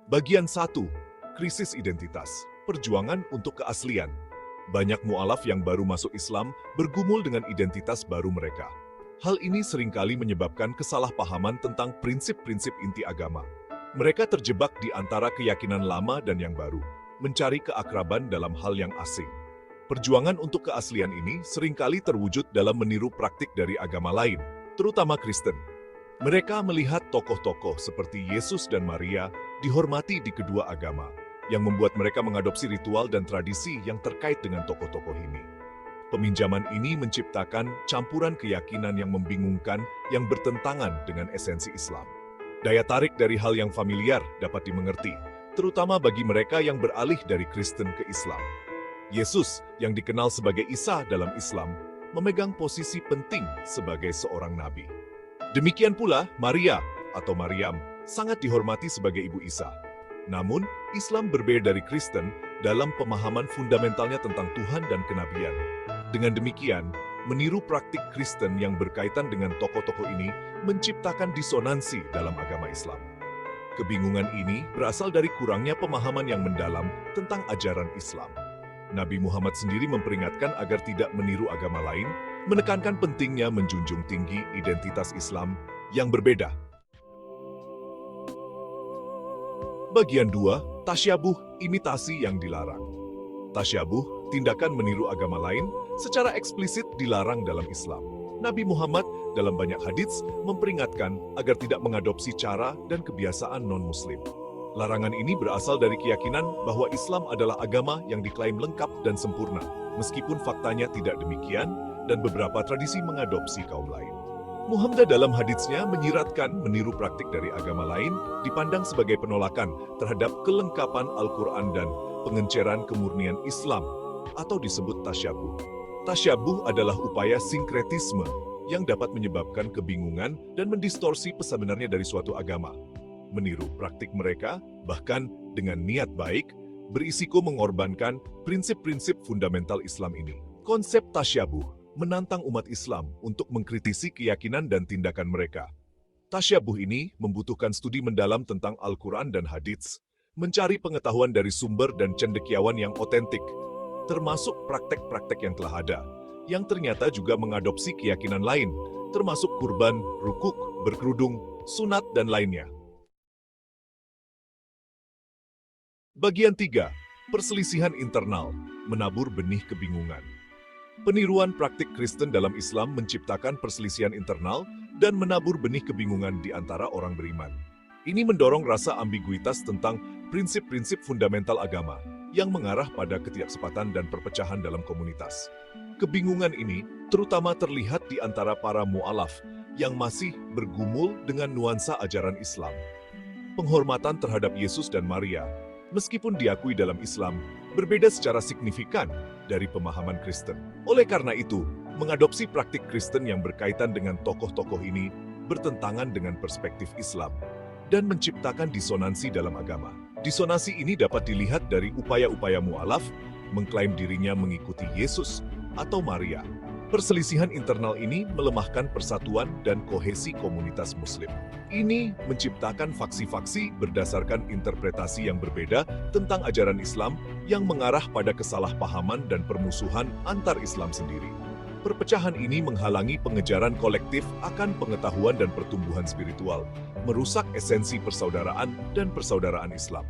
Bagian 1. Krisis identitas. Perjuangan untuk keaslian. Banyak mu'alaf yang baru masuk Islam bergumul dengan identitas baru mereka. Hal ini seringkali menyebabkan kesalahpahaman tentang prinsip-prinsip inti agama. Mereka terjebak di antara keyakinan lama dan yang baru, mencari keakraban dalam hal yang asing. Perjuangan untuk keaslian ini seringkali terwujud dalam meniru praktik dari agama lain, terutama Kristen. Mereka melihat tokoh-tokoh seperti Yesus dan Maria dihormati di kedua agama, yang membuat mereka mengadopsi ritual dan tradisi yang terkait dengan tokoh-tokoh ini. Peminjaman ini menciptakan campuran keyakinan yang membingungkan yang bertentangan dengan esensi Islam. Daya tarik dari hal yang familiar dapat dimengerti, terutama bagi mereka yang beralih dari Kristen ke Islam. Yesus, yang dikenal sebagai Isa dalam Islam, memegang posisi penting sebagai seorang nabi. Demikian pula Maria atau Maryam sangat dihormati sebagai ibu Isa. Namun, Islam berbeda dari Kristen dalam pemahaman fundamentalnya tentang Tuhan dan kenabian. Dengan demikian, meniru praktik Kristen yang berkaitan dengan tokoh-tokoh ini menciptakan disonansi dalam agama Islam. Kebingungan ini berasal dari kurangnya pemahaman yang mendalam tentang ajaran Islam. Nabi Muhammad sendiri memperingatkan agar tidak meniru agama lain, menekankan pentingnya menjunjung tinggi identitas Islam yang berbeda. Bagian 2. Tasyabuh, imitasi yang dilarang. Tasyabuh, tindakan meniru agama lain, secara eksplisit dilarang dalam Islam. Nabi Muhammad dalam banyak hadits memperingatkan agar tidak mengadopsi cara dan kebiasaan non-muslim. Larangan ini berasal dari keyakinan bahwa Islam adalah agama yang diklaim lengkap dan sempurna, meskipun faktanya tidak demikian dan beberapa tradisi mengadopsi kaum lain. Muhammad dalam haditsnya menyiratkan meniru praktik dari agama lain dipandang sebagai penolakan terhadap kelengkapan Al-Quran dan pengenceran kemurnian Islam, atau disebut tasyabuh. Tasyabuh adalah upaya sinkretisme yang dapat menyebabkan kebingungan dan mendistorsi pesan sebenarnya dari suatu agama. Meniru praktik mereka, bahkan dengan niat baik, berisiko mengorbankan prinsip-prinsip fundamental Islam ini. Konsep tasyabuh menantang umat Islam untuk mengkritisi keyakinan dan tindakan mereka. Tasyabuh ini membutuhkan studi mendalam tentang Al-Quran dan hadits, mencari pengetahuan dari sumber dan cendekiawan yang otentik, termasuk praktek-praktek yang telah ada, yang ternyata juga mengadopsi keyakinan lain, termasuk kurban, rukuk, berkerudung, sunat, dan lainnya. Bagian 3. Perselisihan internal, menabur benih kebingungan. Peniruan praktik Kristen dalam Islam menciptakan perselisihan internal dan menabur benih kebingungan di antara orang beriman. Ini mendorong rasa ambiguitas tentang prinsip-prinsip fundamental agama yang mengarah pada ketidaksepakatan dan perpecahan dalam komunitas. Kebingungan ini terutama terlihat di antara para mu'alaf yang masih bergumul dengan nuansa ajaran Islam. Penghormatan terhadap Yesus dan Maria, meskipun diakui dalam Islam, berbeda secara signifikan dari pemahaman Kristen. Oleh karena itu, mengadopsi praktik Kristen yang berkaitan dengan tokoh-tokoh ini bertentangan dengan perspektif Islam dan menciptakan disonansi dalam agama. Disonansi ini dapat dilihat dari upaya-upaya mu'alaf mengklaim dirinya mengikuti Yesus atau Maria. Perselisihan internal ini melemahkan persatuan dan kohesi komunitas Muslim. Ini menciptakan faksi-faksi berdasarkan interpretasi yang berbeda tentang ajaran Islam yang mengarah pada kesalahpahaman dan permusuhan antar Islam sendiri. Perpecahan ini menghalangi pengejaran kolektif akan pengetahuan dan pertumbuhan spiritual, merusak esensi persaudaraan dan persaudaraan Islam.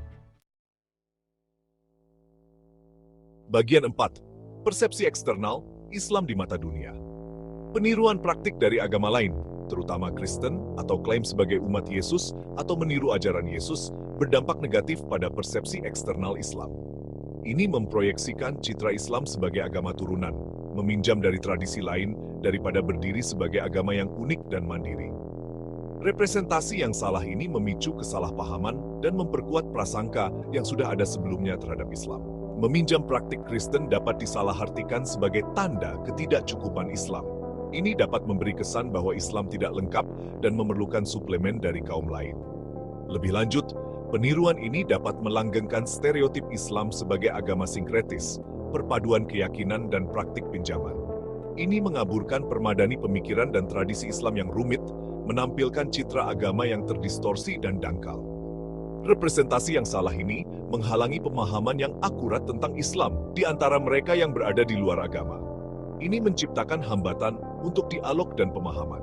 Bagian 4. Persepsi eksternal Islam di mata dunia. Peniruan praktik dari agama lain, terutama Kristen atau klaim sebagai umat Yesus atau meniru ajaran Yesus, berdampak negatif pada persepsi eksternal Islam. Ini memproyeksikan citra Islam sebagai agama turunan, meminjam dari tradisi lain daripada berdiri sebagai agama yang unik dan mandiri. Representasi yang salah ini memicu kesalahpahaman dan memperkuat prasangka yang sudah ada sebelumnya terhadap Islam. Meminjam praktik Kristen dapat disalahartikan sebagai tanda ketidakcukupan Islam. Ini dapat memberi kesan bahwa Islam tidak lengkap dan memerlukan suplemen dari kaum lain. Lebih lanjut, peniruan ini dapat melanggengkan stereotip Islam sebagai agama sinkretis, perpaduan keyakinan dan praktik pinjaman. Ini mengaburkan permadani pemikiran dan tradisi Islam yang rumit, menampilkan citra agama yang terdistorsi dan dangkal. Representasi yang salah ini menghalangi pemahaman yang akurat tentang Islam di antara mereka yang berada di luar agama. Ini menciptakan hambatan untuk dialog dan pemahaman,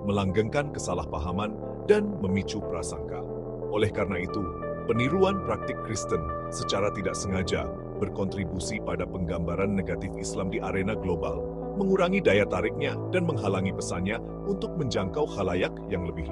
melanggengkan kesalahpahaman, dan memicu prasangka. Oleh karena itu, peniruan praktik Kristen secara tidak sengaja berkontribusi pada penggambaran negatif Islam di arena global, mengurangi daya tariknya dan menghalangi pesannya untuk menjangkau khalayak yang lebih luas.